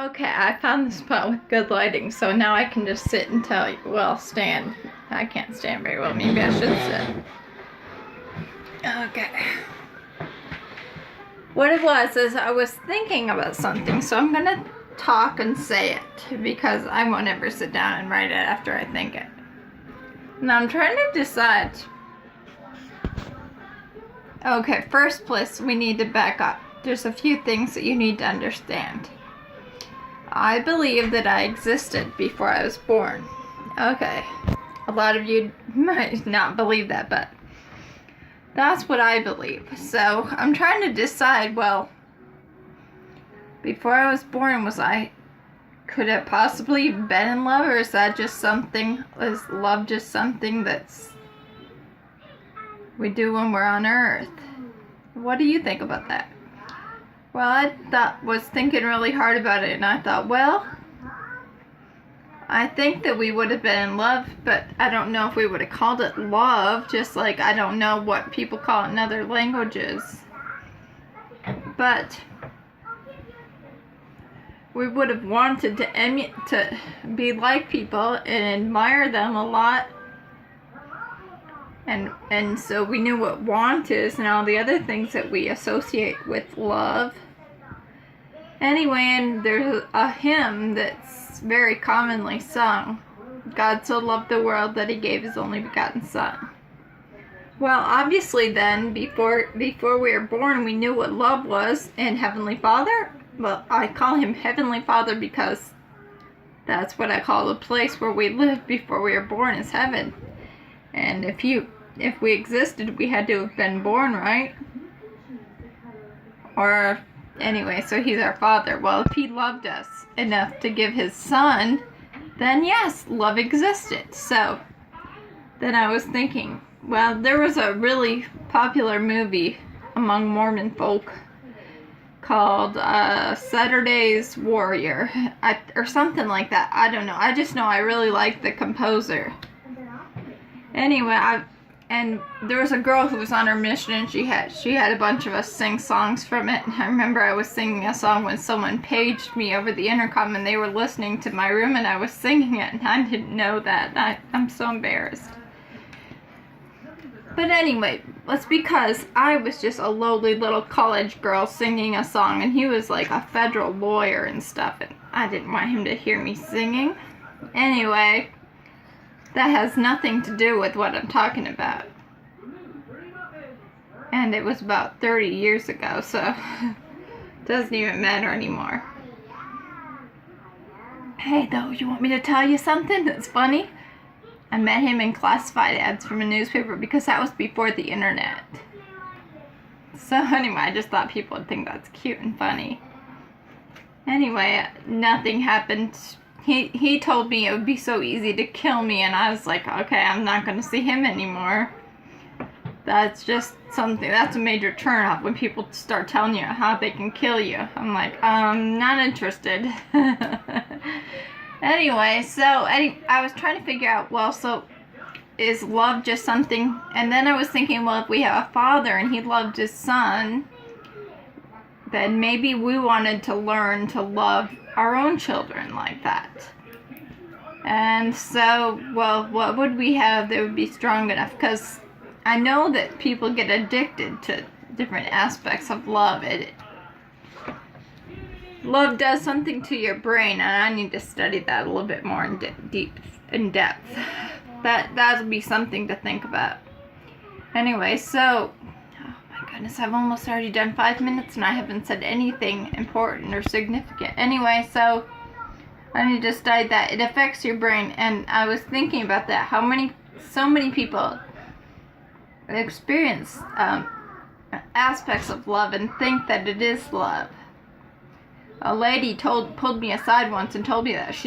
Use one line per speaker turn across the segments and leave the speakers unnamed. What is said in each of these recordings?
Okay, I found the spot with good lighting, so now I can just sit and tell you. Well, stand. I can't stand very well. Maybe I should sit. Okay. What it was is I was thinking about something, so I'm gonna talk and say it because I won't ever sit down and write it after I think it. Now I'm trying to decide. Okay, first place, we need to back up. There's a few things that you need to understand. I believe that I existed before I was born. Okay, a lot of you might not believe that, but that's what I believe. So I'm trying to decide, well, before I was born, could it possibly have been in love, or is that just something, is love just something that's we do when we're on Earth? What do you think about that? Well, I was thinking really hard about it, and I thought, well, I think that we would have been in love, but I don't know if we would have called it love, just like I don't know what people call it in other languages. But we would have wanted to be like people and admire them a lot. And so we knew what want is and all the other things that we associate with love. Anyway, and there's a hymn that's very commonly sung. God so loved the world that he gave his only begotten son. Well, obviously then, before we were born, we knew what love was. And Heavenly Father, well, I call him Heavenly Father because that's what I call the place where we lived before we were born, is heaven. And if we existed, we had to have been born, right? Or, anyway, so he's our Father. Well, if he loved us enough to give his son, then yes, love existed. So, then I was thinking, well, there was a really popular movie among Mormon folk called Saturday's Warrior, or something like that. I don't know. I just know I really liked the composer. Anyway, and there was a girl who was on her mission, and she had a bunch of us sing songs from it. And I remember I was singing a song when someone paged me over the intercom, and they were listening to my room, and I was singing it, and I didn't know that. I'm so embarrassed. But anyway, it's because I was just a lowly little college girl singing a song, and he was like a federal lawyer and stuff, and I didn't want him to hear me singing. Anyway, that has nothing to do with what I'm talking about. And it was about 30 years ago, so it doesn't even matter anymore. Hey, though, you want me to tell you something that's funny? I met him in classified ads from a newspaper because that was before the internet. So anyway, I just thought people would think that's cute and funny. Anyway, nothing happened. He told me it would be so easy to kill me, and I was like, okay, I'm not going to see him anymore. That's just something, that's a major turn-off when people start telling you how they can kill you. I'm like, not interested. Anyway, I was trying to figure out, well, so is love just something? And then I was thinking, well, if we have a father and he loved his son, then maybe we wanted to learn to love our own children like that. And so, well, what would we have that would be strong enough? Because I know that people get addicted to different aspects of love. Love does something to your brain, and I need to study that a little bit more in depth. That'll be something to think about. Anyway, so, oh my goodness, I've almost already done 5 minutes, and I haven't said anything important or significant. Anyway, so I need to study that. It affects your brain, and I was thinking about that. So many people experience aspects of love and think that it is love. A lady pulled me aside once and told me that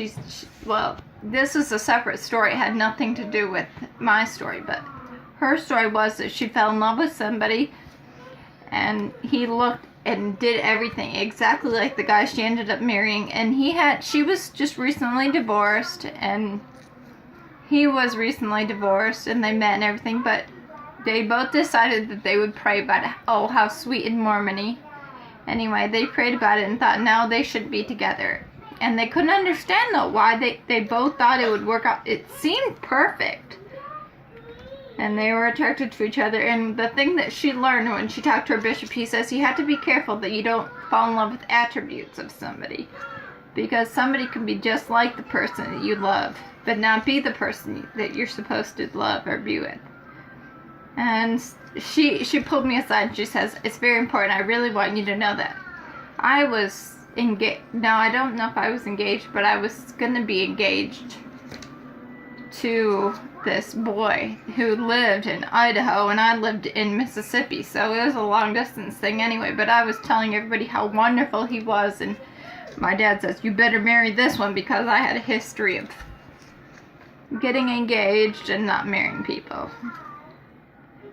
well, this is a separate story. It had nothing to do with my story, but her story was that she fell in love with somebody, and he looked and did everything exactly like the guy she ended up marrying, and she was just recently divorced, and he was recently divorced, and they met and everything, but they both decided that they would pray about it. Oh, how sweet and Mormon-y. Anyway, they prayed about it and thought, no, they should be together. And they couldn't understand, though, why they both thought it would work out. It seemed perfect. And they were attracted to each other. And the thing that she learned when she talked to her bishop, he says you have to be careful that you don't fall in love with attributes of somebody. Because somebody can be just like the person that you love, but not be the person that you're supposed to love or be with. And she pulled me aside and she says, it's very important. I really want you to know that. I was engaged. Now, I don't know if I was engaged, but I was going to be engaged to this boy who lived in Idaho, and I lived in Mississippi, so it was a long distance thing anyway. But I was telling everybody how wonderful he was, and my dad says, you better marry this one, because I had a history of getting engaged and not marrying people.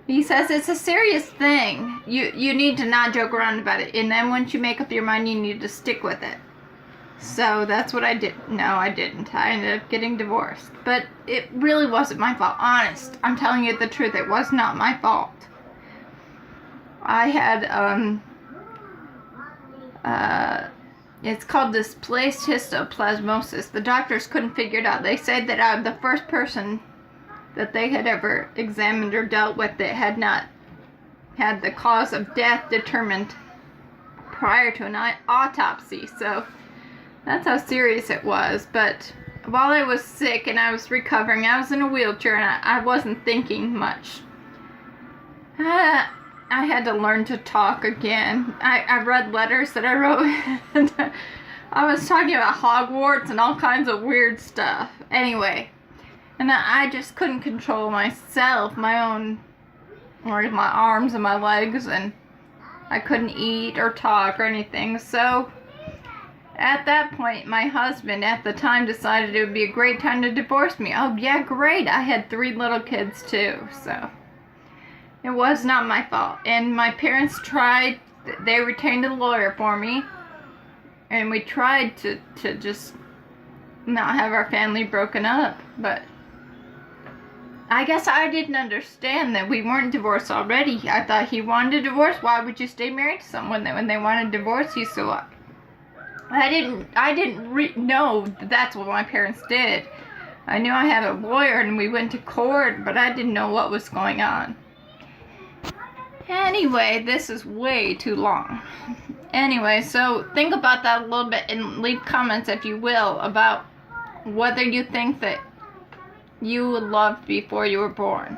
He says it's a serious thing. You need to not joke around about it, and then once you make up your mind, you need to stick with it. So that's what I did. No, I didn't. I ended up getting divorced. But it really wasn't my fault. Honest. I'm telling you the truth. It was not my fault. I had, it's called displaced histoplasmosis. The doctors couldn't figure it out. They said that I'm the first person that they had ever examined or dealt with that had not had the cause of death determined prior to an autopsy. So that's how serious it was. But while I was sick and I was recovering, I was in a wheelchair and I wasn't thinking much. I had to learn to talk again. I read letters that I wrote. And I was talking about Hogwarts and all kinds of weird stuff. Anyway, and I just couldn't control myself, my own, or my arms and my legs, and I couldn't eat or talk or anything. So at that point, my husband at the time decided it would be a great time to divorce me. Oh yeah, great. I had 3 little kids too, so it was not my fault. And my parents tried, they retained a lawyer for me, and we tried to just not have our family broken up, but I guess I didn't understand that we weren't divorced already. I thought he wanted a divorce. Why would you stay married to someone that when they want to divorce you? So I didn't know that's what my parents did. I knew I had a lawyer and we went to court, but I didn't know what was going on. Anyway, this is way too long. Anyway, so think about that a little bit and leave comments, if you will, about whether you think that you loved before you were born.